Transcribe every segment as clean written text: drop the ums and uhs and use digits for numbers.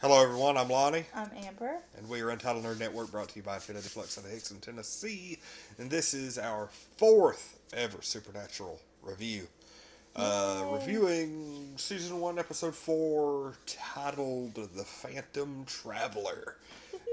Hello, everyone. I'm Lonnie, I'm Amber. and we are Untitled Nerd Network, brought to you by Infinity Flux out of Hickson, Tennessee. And this is our fourth ever Supernatural review. Yay. Reviewing season 1, episode 4, titled "The Phantom Traveler."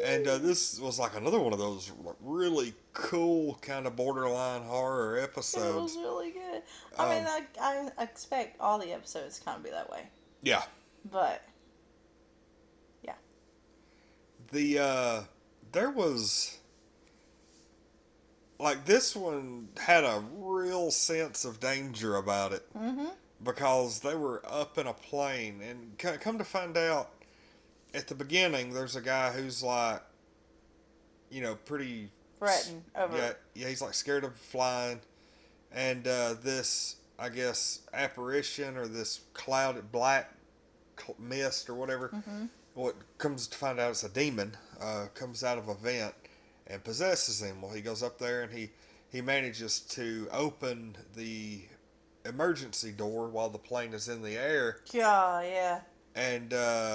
And this was like another one of those really cool, kind of borderline horror It was episodes. really good. I mean, Um, I expect all the episodes to kind of be that way. yeah, But, yeah. there was like this one had a real sense of danger about it Mm-hmm. because they were up in a plane, and come to find out at the beginning there's a guy who's like, pretty, Threatened over. yeah, he's like scared of flying, and this, I guess, apparition or this clouded black mist or whatever, Mm-hmm. what comes to find out it's a demon, comes out of a vent and possesses him. Well, he goes up there and he manages to open the emergency door while the plane is in the air, Yeah, yeah. and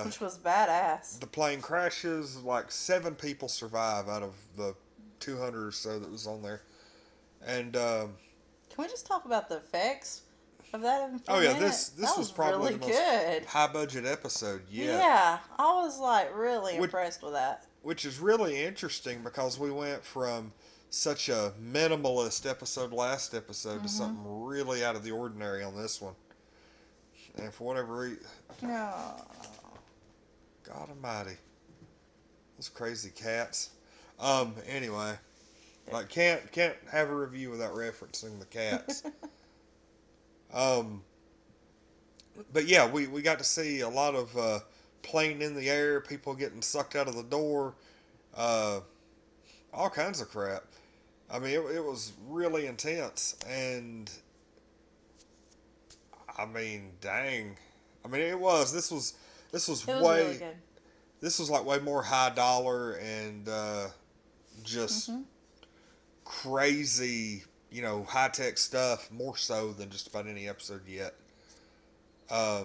Which was badass. the plane crashes. Like 7 people survive out of the 200 or so that was on there, and Can we just talk about the effects of that in oh a yeah, minute? this That was was probably really the most good. high budget episode yet. Yeah, I was like really Which, impressed with that. which is really interesting because we went from such a minimalist episode last episode to Mm-hmm. something really out of the ordinary on this one. And for whatever reason, Yeah. God Almighty, those crazy cats. Anyway, like can't have a review without referencing the cats. um, but yeah, we got to see a lot of plane in the air, people getting sucked out of the door, uh, all kinds of crap. I mean, it was really intense, and I mean, dang. I mean, it was. This was It was way. really good. This was like way more high dollar and just Mm-hmm. crazy, high tech stuff. More so than just about any episode yet. Uh,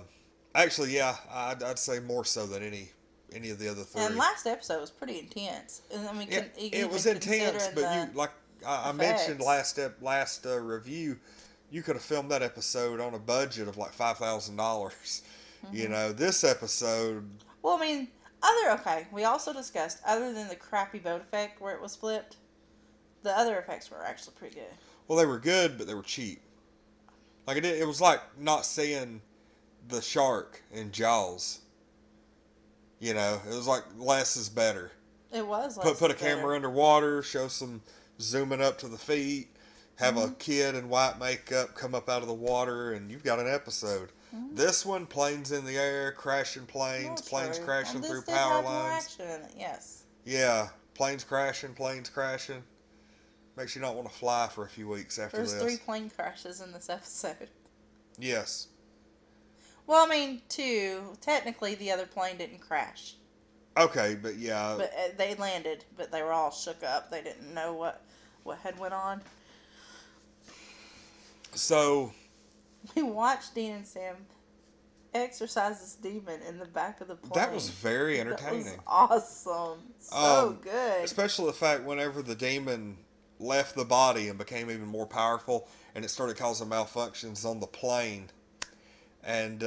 Actually, yeah, I'd say more so than any of the other three. And last episode was pretty intense. And I mean, It was intense, but you like I mentioned last review, you could have filmed that episode on a budget of like $5,000. Mm-hmm. This episode, Well, I mean, okay. We also discussed other than the crappy boat effect where it was flipped, the other effects were actually pretty good. well, they were good, but they were cheap. Like it was like not seeing the shark in Jaws. It was like less is better. It was Put a better. camera underwater, show some zooming up to the feet, have a Mm-hmm. kid in white makeup come up out of the water, and you've got an episode. Mm-hmm. This one, planes in the air, crashing That's planes true. crashing And through this did power have more lines. action in it. Yes. Yeah, planes crashing. Makes you not want to fly for a few weeks after There's this. 3 plane crashes in this episode. Yes. Well, I mean, 2. Technically, the other plane didn't crash, Okay, but yeah. but they landed. But they were all shook up. They didn't know what had went on. So We watched Dean and Sam exercise this demon in the back of the plane. that was very That was entertaining. awesome. So Um, good. Especially the fact whenever the demon left the body and became even more powerful, and it started causing malfunctions on the plane, and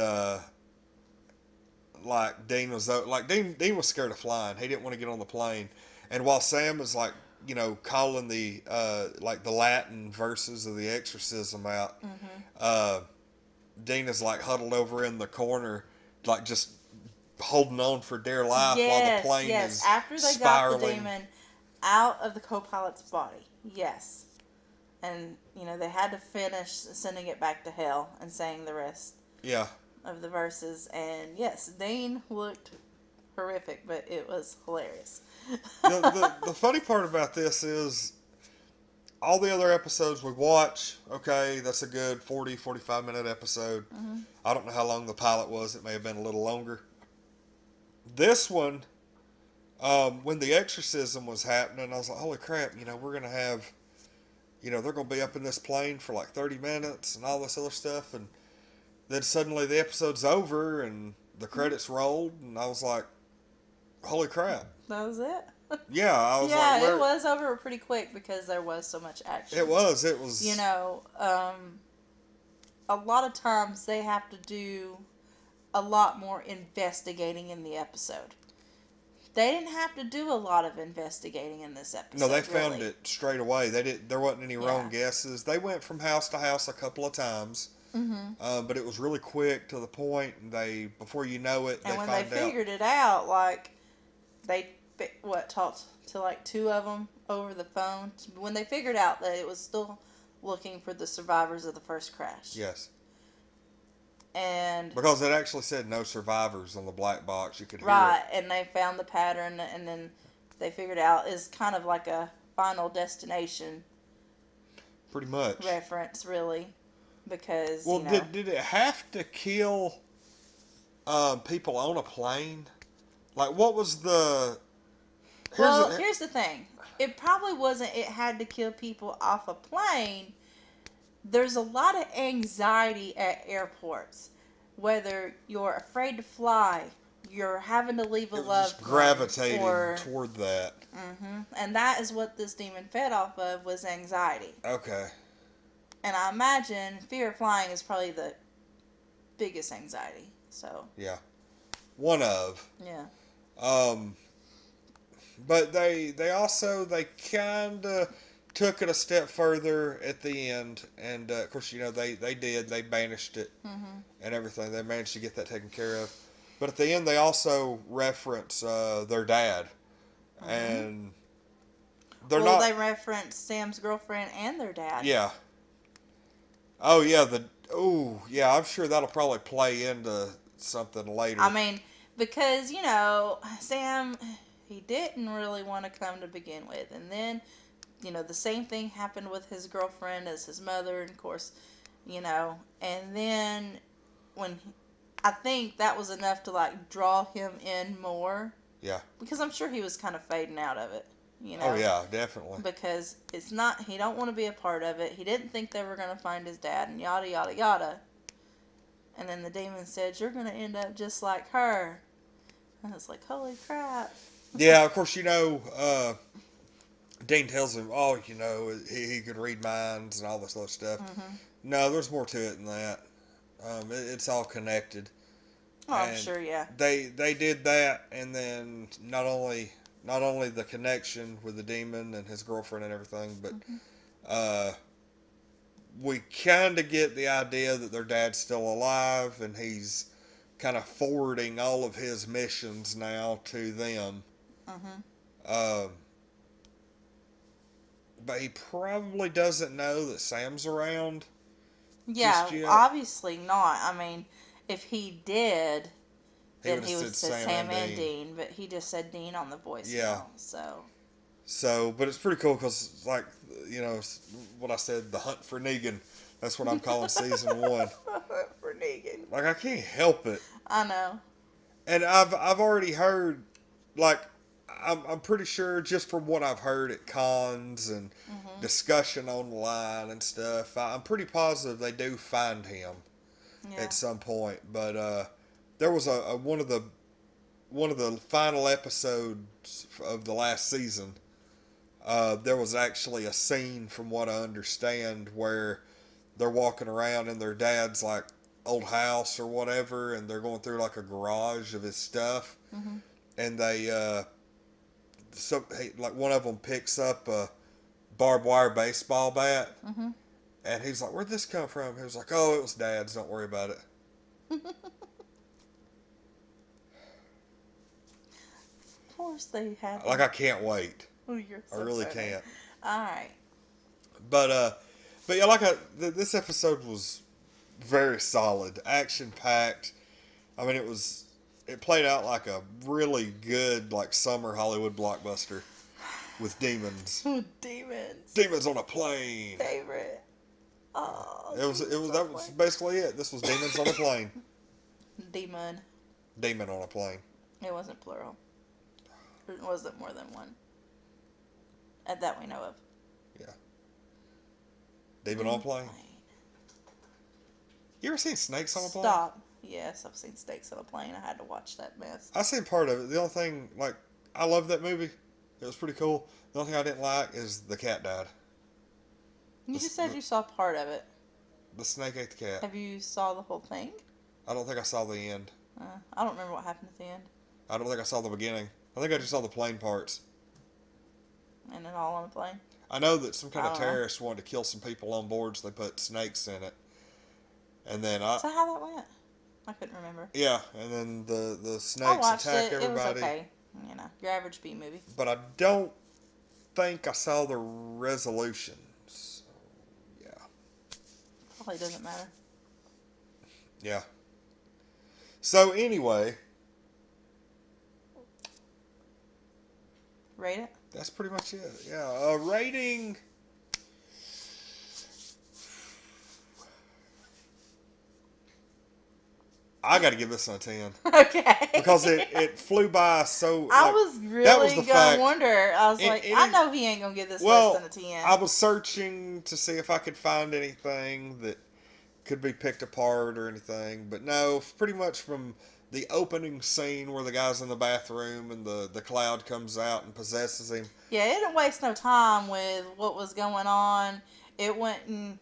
like Dean was Dean was scared of flying. He didn't want to get on the plane, and while Sam was like calling the like the Latin verses of the exorcism out, Mm-hmm. Dean is like huddled over in the corner, like just holding on for dear life while Yes, the plane yes. is After they spiraling. got the demon out of the co-pilot's body, yes, and they had to finish sending it back to hell and saying the rest Yeah. of the verses. And yes, Dean looked horrific, but it was hilarious. The funny part about this is all the other episodes we watch, okay, that's a good 45 minute episode. Mm-hmm. I don't know how long the pilot was. It may have been a little longer. This one, when the exorcism was happening, I was like, holy crap, we're going to have, they're going to be up in this plane for like 30 minutes and all this other stuff. And then suddenly the episode's over and the credits rolled. And I was like, Holy crap. That was it. Yeah, I was Yeah, like, where? it was over pretty quick because there was so much action. It was. It was. You know, a lot of times they have to do a lot more investigating in the episode. They didn't have to do a lot of investigating in this episode. No, they found really. it straight away. They didn't. There wasn't any wrong guesses. They went from house to house a couple of times, but it was really quick to the point. And before you know it, and they when find they figured it out, like they talked to like two of them over the phone. When they figured out that it was still looking for the survivors of the first crash. Yes. And because it actually said no survivors on the black box, you could hear right, it. and they found the pattern, and then they figured out is kind of like a Final Destination. Pretty much reference, really, because well, did it have to kill people on a plane? Like, what was the? Here's the thing. It probably wasn't. It had to kill people off a plane. There's a lot of anxiety at airports. Whether you're afraid to fly, you're having to leave a loved one. Gravitating toward that. And that is what this demon fed off of, was anxiety. Okay. And I imagine fear of flying is probably the biggest anxiety. So. Yeah. One of. Yeah. But they kind of took it a step further at the end, and of course, you know, they banished it and everything. They managed to get that taken care of. But at the end, they also reference their dad, and they reference Sam's girlfriend and their dad. Yeah. Oh yeah, I'm sure that'll probably play into something later. I mean, because you know, Sam, he didn't really want to come to begin with, and then, you know, the same thing happened with his girlfriend as his mother, and of course, you know, and then I think that was enough to like draw him in more. Yeah. Because I'm sure he was kind of fading out of it, you know. Oh yeah, definitely. Because he don't want to be a part of it. He didn't think they were going to find his dad, and yada yada yada. And then the demon said, "You're going to end up just like her." And I was like, "Holy crap!" Yeah, of course, you know. Dean tells him, "Oh, you know, he could read minds and all this other stuff." No, there's more to it than that. It's all connected. Oh, I'm sure, yeah. They did that, and then not only the connection with the demon and his girlfriend and everything, but we kind of get the idea that their dad's still alive, and he's kind of forwarding all of his missions now to them. But he probably doesn't know that Sam's around. Yeah, obviously not. I mean, if he did, then he would say Sam and Dean. But he just said Dean on the voicemail. Yeah. So, but it's pretty cool because, like, you know, what I said, the hunt for Negan. That's what I'm calling season 1. Hunt for Negan. Like, I can't help it. I know. And I've already heard, like, I'm pretty sure just from what I've heard at cons and discussion online and stuff, I'm pretty positive they do find him at some point. But there was one of the final episodes of the last season. There was actually a scene, from what I understand, where they're walking around in their dad's like old house or whatever, and they're going through like a garage of his stuff, and they like one of them picks up a barbed wire baseball bat, and he's like, "Where'd this come from?" He was like, "Oh, it was Dad's. Don't worry about it." Of course they have. Like, I can't wait. Oh, you're so I really funny. can't. All right. But yeah, this episode was very solid, action packed. I mean, it played out like a really good, like, summer Hollywood blockbuster with demons. Demons on a plane. Favorite. Oh. That was basically it. This was demons on a plane. Demon on a plane. It wasn't plural. It wasn't more than one. That we know of. Yeah. Demon on a plane. You ever seen snakes on a plane? Stop. Yes, I've seen snakes on a plane. I had to watch that mess. I seen part of it. The only thing, like, I love that movie. It was pretty cool. The only thing I didn't like is the cat died. You just said you saw part of it. The snake ate the cat. Have you saw the whole thing? I don't think I saw the end. I don't remember what happened at the end. I don't think I saw the beginning. I think I just saw the plane parts. And it all on the plane? I know that some kind of terrorist wanted to kill some people on board, so they put snakes in it. And then Is that how that went? I couldn't remember. Yeah, and then the snakes I watched attack it. everybody. It was okay. You know, your average B movie. But I don't think I saw the resolution. So, yeah. Probably doesn't matter. Yeah. So anyway, Rate it? that's pretty much it. Yeah, rating. I got to give this a 10. Okay. Because it flew by so. I was really gonna wonder. I was I know he ain't gonna give this less than a 10. I was searching to see if I could find anything that could be picked apart or anything, but no. Pretty much from the opening scene where the guy's in the bathroom and the cloud comes out and possesses him. Yeah, it didn't waste no time with what was going on. It went and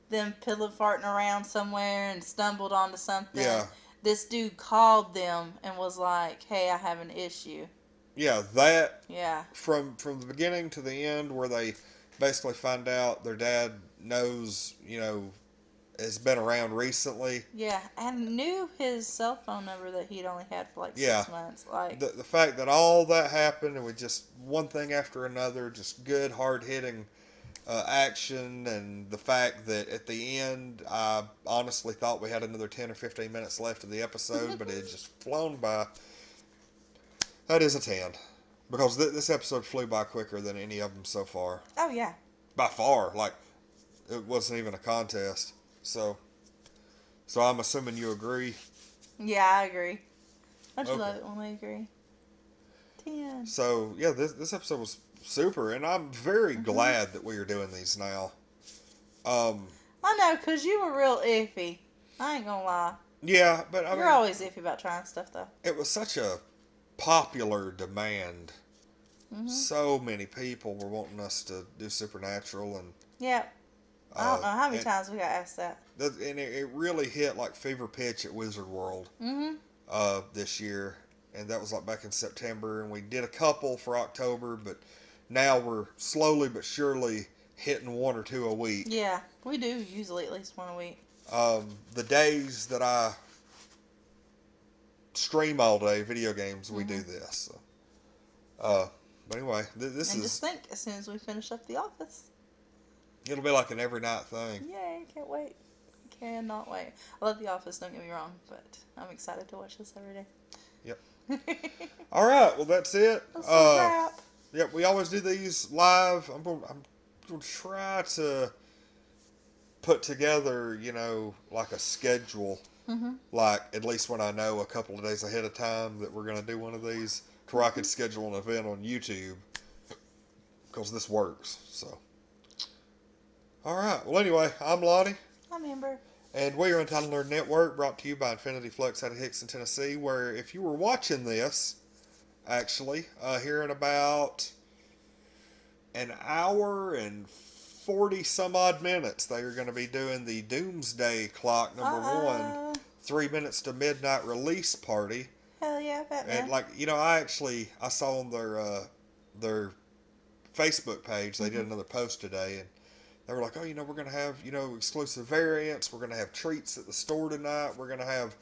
them pillow farting around somewhere and stumbled onto something. Yeah. This dude called them and was like, "Hey, I have an issue." Yeah, that. Yeah. From the beginning to the end, where they basically find out their dad knows, has been around recently. Yeah, and knew his cell phone number that he'd only had for like 6 months. Like the fact that all that happened and with just one thing after another, just good hard hitting action, and the fact that at the end, I honestly thought we had another 10 or 15 minutes left of the episode, but it had just flown by. That is a 10. Because this episode flew by quicker than any of them so far. Oh, yeah. By far. Like, it wasn't even a contest. So I'm assuming you agree. Yeah, I agree. Don't you love it when we agree? 10. So, yeah, this episode was super, and I'm very glad that we are doing these now. I know, because you were real iffy. I ain't gonna lie. Yeah, but You're always iffy about trying stuff, though. It was such a popular demand. So many people were wanting us to do Supernatural, and yeah. I don't know how many times we got asked that. And it really hit like fever pitch at Wizard World this year. And that was like back in September. And we did a couple for October, but now we're slowly but surely hitting 1 or 2 a week. Yeah, we do usually at least 1 a week. The days that I stream all day video games, we do this. So. But anyway, this and is... just think, as soon as we finish up The Office. It'll be like an every night thing. Yay, can't wait. Cannot wait. I love The Office, don't get me wrong, but I'm excited to watch this every day. Yep. All right, well, that's it. That's a wrap. Yep, we always do these live. I'm going to try to put together, like a schedule. Like, at least when I know a couple of days ahead of time that we're going to do one of these, to where I could schedule an event on YouTube. Because this works, so. All right. Well, anyway, I'm Lonnie. I'm Amber. And we are Untitled Nerd Network, brought to you by Infinity Flux out of Hickson, Tennessee, where if you were watching this, actually, here in about an hour and 40 some odd minutes, they are going to be doing the Doomsday Clock #1, 3 minutes to midnight release party. Hell yeah, Batman. And I saw on their Facebook page, they did another post today, and they were like, oh, we're going to have, exclusive variants. We're going to have treats at the store tonight. We're going to have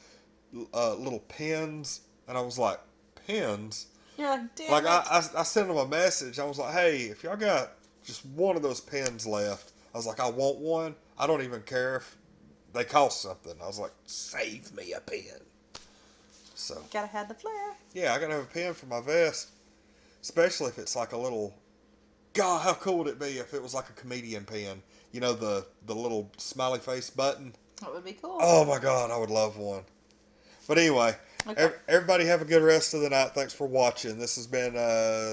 little pins. And I was like, pins? You're like, damn Like, it. I sent them a message. I was like, hey, if y'all got just one of those pins left, I was like, I want one. I don't even care if they cost something. I was like, save me a pin. So. Gotta have the flair. Yeah, I got to have a pin for my vest. Especially if it's like a little... God, how cool would it be if it was like a comedian pin? The little smiley face button. That would be cool. Oh my God, I would love one. But anyway, everybody have a good rest of the night. Thanks for watching. This has been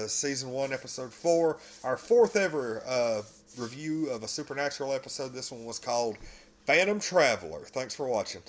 Season 1, Episode 4. Our 4th ever review of a Supernatural episode. This one was called Phantom Traveler. Thanks for watching.